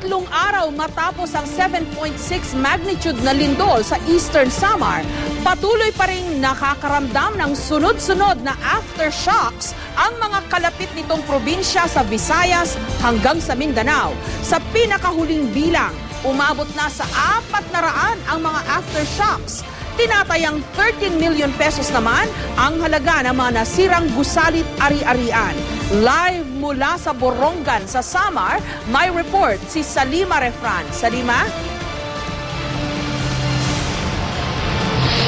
3 araw matapos ang 7.6 magnitude na lindol sa Eastern Samar, patuloy pa rin nakakaramdam ng sunod-sunod na aftershocks ang mga kalapit nitong probinsya sa Visayas hanggang sa Mindanao. Sa pinakahuling bilang, umabot na sa 400 ang mga aftershocks. Tinatayang 13 million pesos naman ang halaga ng mga nasirang gusalit ari-arian. Live mula sa Borongan sa Samar, may report si Salima Refran. Salima?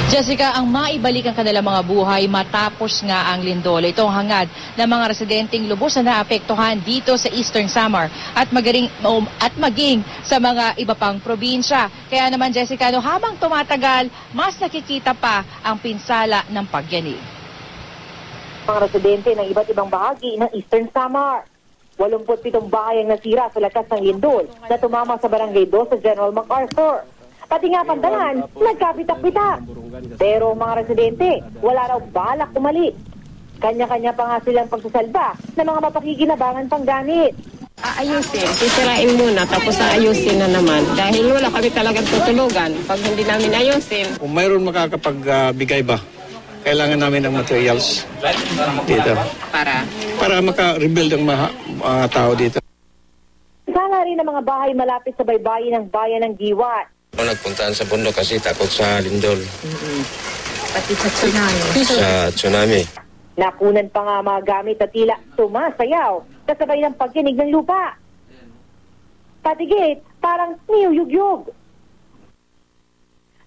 Jessica, ang maibalik ang kanilang mga buhay matapos nga ang lindol. Ito ang hangad ng mga residenteng lubos na naapektuhan dito sa Eastern Samar at maging sa mga iba pang probinsya. Kaya naman, Jessica, habang tumatagal, mas nakikita pa ang pinsala ng pagyanig. Mga residente ng iba't ibang bahagi ng Eastern Samar. 87 bahay ang nasira sa lakas ng lindol na tumama sa Barangay 2 sa General MacArthur. Pati nga Pantalan, nagkapitak-pitak. Pero mga residente, wala raw balak umalis. Kanya-kanya pa nga silang pagsasalba ng mga mapakikinabangan pang gamit. Aayusin, sisirain muna tapos aayusin na naman. Dahil wala kami talagang tutulugan pag hindi namin ayusin. Kung mayroon makakapagbigay ba, kailangan namin ng materials dito. Para maka-rebuild ang mga tao dito. Sana rin ang mga bahay malapit sa baybayin ng bayan ng Giwat. Nagpuntaan sa bundok kasi takot sa lindol. Pati sa tsunami. Sa tsunami. Nakunan pa nga mga gamit na tila sumasayaw kasabay ng pagkinig ng lupa. Patigit, parang niyuyugyug.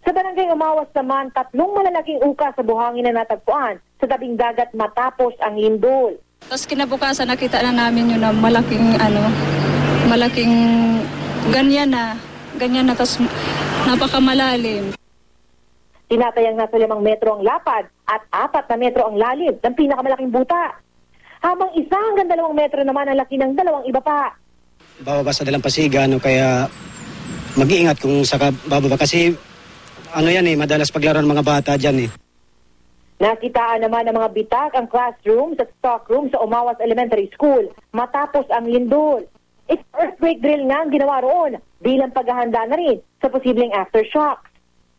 Sa barangay Umawas naman, 3 malalaking uka sa buhangin na natagpuan sa tabing dagat matapos ang lindol. Tapos kinabukasan nakita na namin yun na malaking ganyan na tapos napakamalalim. Tinatayang nasa 5 metro ang lapad at 4 na metro ang lalim ng pinakamalaking buta. Habang 1 hanggang 2 metro naman ang laki ng 2 iba pa. Bababa sa dalampasigan, kaya mag-iingat kung saka bababa kasi madalas paglaro ng mga bata dyan . Nakitaan naman ng mga bitak ang classrooms at stockroom sa Umawas Elementary School matapos ang lindol. Earthquake drill nga ang ginawa roon bilang paghahanda na rin sa posibleng aftershocks.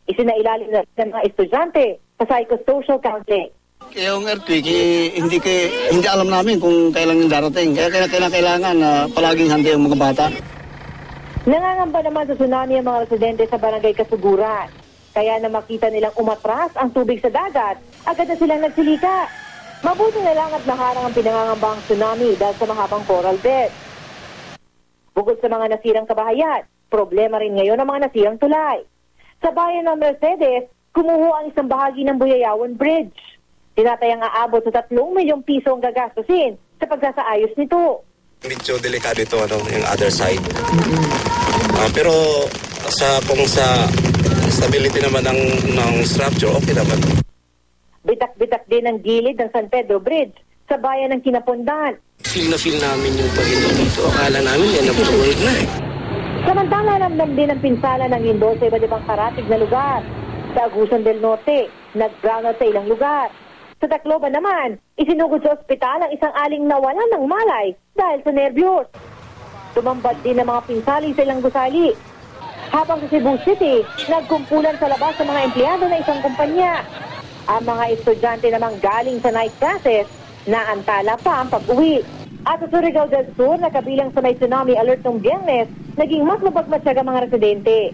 Isinailalim na ng mga estudyante sa psychosocial counseling. Kaya yung earthquake, hindi alam namin kung kailan yung darating. Kaya kailangan na palaging handa yung mga bata. Nangangamba naman sa tsunami ang mga residente sa Barangay Kasuguran. Kaya na makita nilang umatras ang tubig sa dagat, agad na silang nagsilika. Mabuti na lang at naharang ang pinangangambang tsunami dahil sa mahabang coral bed. Bukod sa mga nasirang kabahayan, problema rin ngayon ang mga nasirang tulay. Sa bayan ng Mercedes, kumuho ang isang bahagi ng Buyayawan Bridge. Tinatayang aabot sa 3 milyong piso ang gagastusin sa pagsasaayos nito. Medyo delikado ito, yung other side. Pero kung sa stability naman ng structure, okay naman. Bitak-bitak din ang gilid ng San Pedro Bridge sa bayan ng Kinapondan. Feel namin yung pag-inom dito. Akala namin yan na-world na . Samantala, namdam din ang pinsala ng lindol sa iba't ibang karatig na lugar. Sa Agusan del Norte, nag-brownout sa ilang lugar. Sa Tacloban naman, isinugod sa ospital ang isang aling nawalan ng malay dahil sa nerbiyos. Tumambad din ang mga pinsali sa ilang gusali. Habang sa Cebu City, nagkumpulan sa labas ng mga empleyado ng isang kumpanya. Ang mga estudyante namang galing sa night classes, naantala pa ang pag-uwi. At sa Surigao del Sur, na kabilang sa may tsunami alert ng Biyernes, naging mas mapagmatsaga mga residente.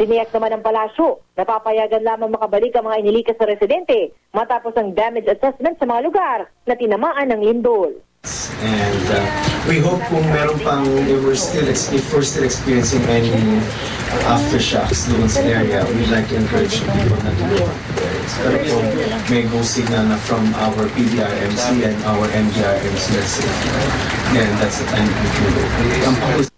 Tiniyak naman ng palasyo, napapayagan lamang makabalik ang mga inilikas na residente matapos ang damage assessment sa mga lugar na tinamaan ng lindol. And we hope kung meron pang, if we're still experiencing any aftershocks doon sa area, we'd like to encourage people not to go to the areas. Pero kung may go signal na from our PDRMC and our MDRMC, then that's the time we can go.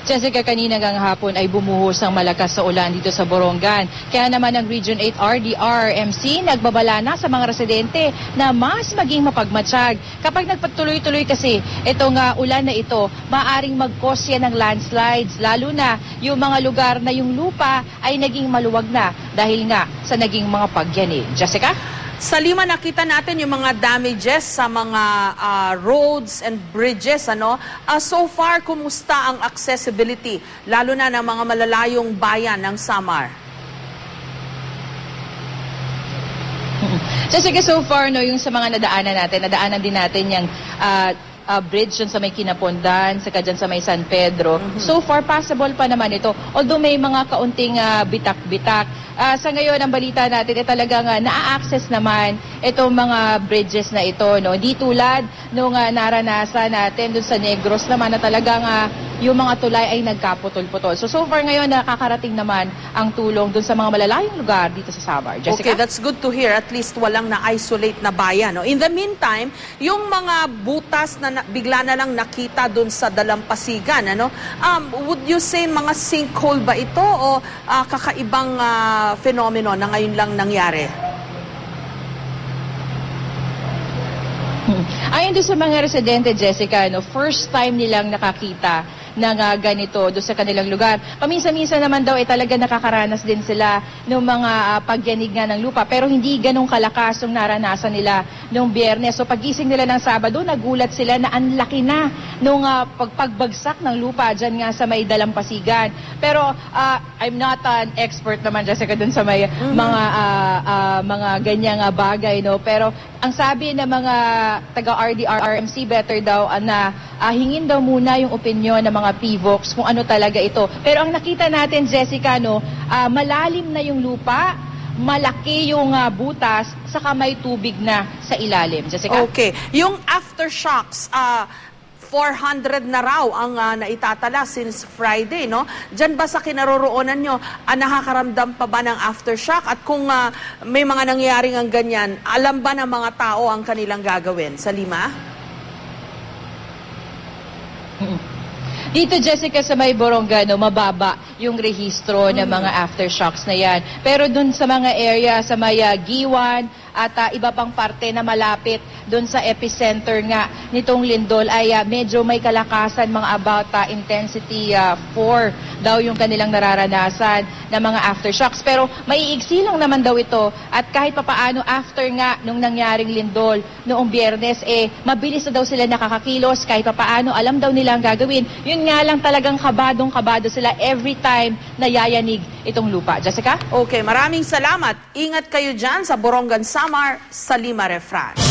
Jessica, kanina gang hapon ay bumuhos ang malakas sa ulan dito sa Borongan. Kaya naman ang Region 8 RDRMC nagbabala na sa mga residente na mas maging mapagmatsyag. Kapag nagpatuloy-tuloy kasi itong ulan na ito, maaring mag-cause yan ng landslides, lalo na yung mga lugar na yung lupa ay naging maluwag na dahil nga sa naging mga pagyanig. Jessica? Sa Lima, nakita natin yung mga damages sa mga roads and bridges. So far, kumusta ang accessibility, lalo na ng mga malalayong bayan ng Samar? Jessica, so far, yung sa mga nadaanan din natin yung bridge dyan sa may Kinapondan, saka dyan sa may San Pedro. So far, passable pa naman ito. Although may mga kaunting bitak-bitak. Sa ngayon, ang balita natin ay talagang naa-access naman itong mga bridges na ito. No? Di tulad nung naranasan natin dun sa Negros naman na talagang yung mga tulay ay nagkaputol-putol. So far ngayon, nakakarating naman ang tulong dun sa mga malalayong lugar dito sa Samar. Jessica? Okay, that's good to hear. At least walang na-isolate na bayan. No? In the meantime, yung mga butas na bigla na lang nakita dun sa Dalampasigan, would you say mga sinkhole ba ito o kakaibang fenomeno na ngayon lang nangyari? Ayon doon sa mga residente, Jessica, first time nilang nakakita ng ganito doon sa kanilang lugar. Paminsan-minsan naman daw ay talaga nakakaranas din sila ng mga pagyanig nga ng lupa, pero hindi ganong kalakas yung naranasan nila noong Biyernes. So pagising nila ng Sabado, nagulat sila na ang laki na nung pagbagsak ng lupa dyan nga sa may Dalampasigan. Pero I'm not an expert naman, Jessica, doon sa may mga ganyang bagay, no? Pero ang sabi ng mga taga-RDR-RMC, better daw na hingin daw muna yung opinion ng mga PVOX kung ano talaga ito. Pero ang nakita natin, Jessica, malalim na yung lupa, malaki yung butas, saka may tubig na sa ilalim. Jessica? Okay. Yung aftershocks, 400 na raw ang naitatala since Friday, no? Diyan ba sa kinaroroonan nyo, nakakaramdam pa ba ng aftershock? At kung may mga nangyaring ang ganyan, alam ba ng mga tao ang kanilang gagawin sa Lima? Dito, Jessica, sa may Boronga, mababa yung rehistro ng mga aftershocks na yan. Pero dun sa mga area, sa may Giwan at iba pang parte na malapit dun sa epicenter nga nitong lindol ay medyo may kalakasan, mga about intensity 4 daw yung kanilang nararanasan na mga aftershocks. Pero maiigsi lang naman daw ito at kahit papaano after nga nung nangyaring lindol noong Biyernes, mabilis na daw sila nakakakilos, kahit papaano alam daw nila ang gagawin. Yun nga lang, talagang kabadong-kabado sila every time na yayanig itong lupa. Jessica? Okay, maraming salamat. Ingat kayo dyan sa Borongan, Samar, sa Lima Refran.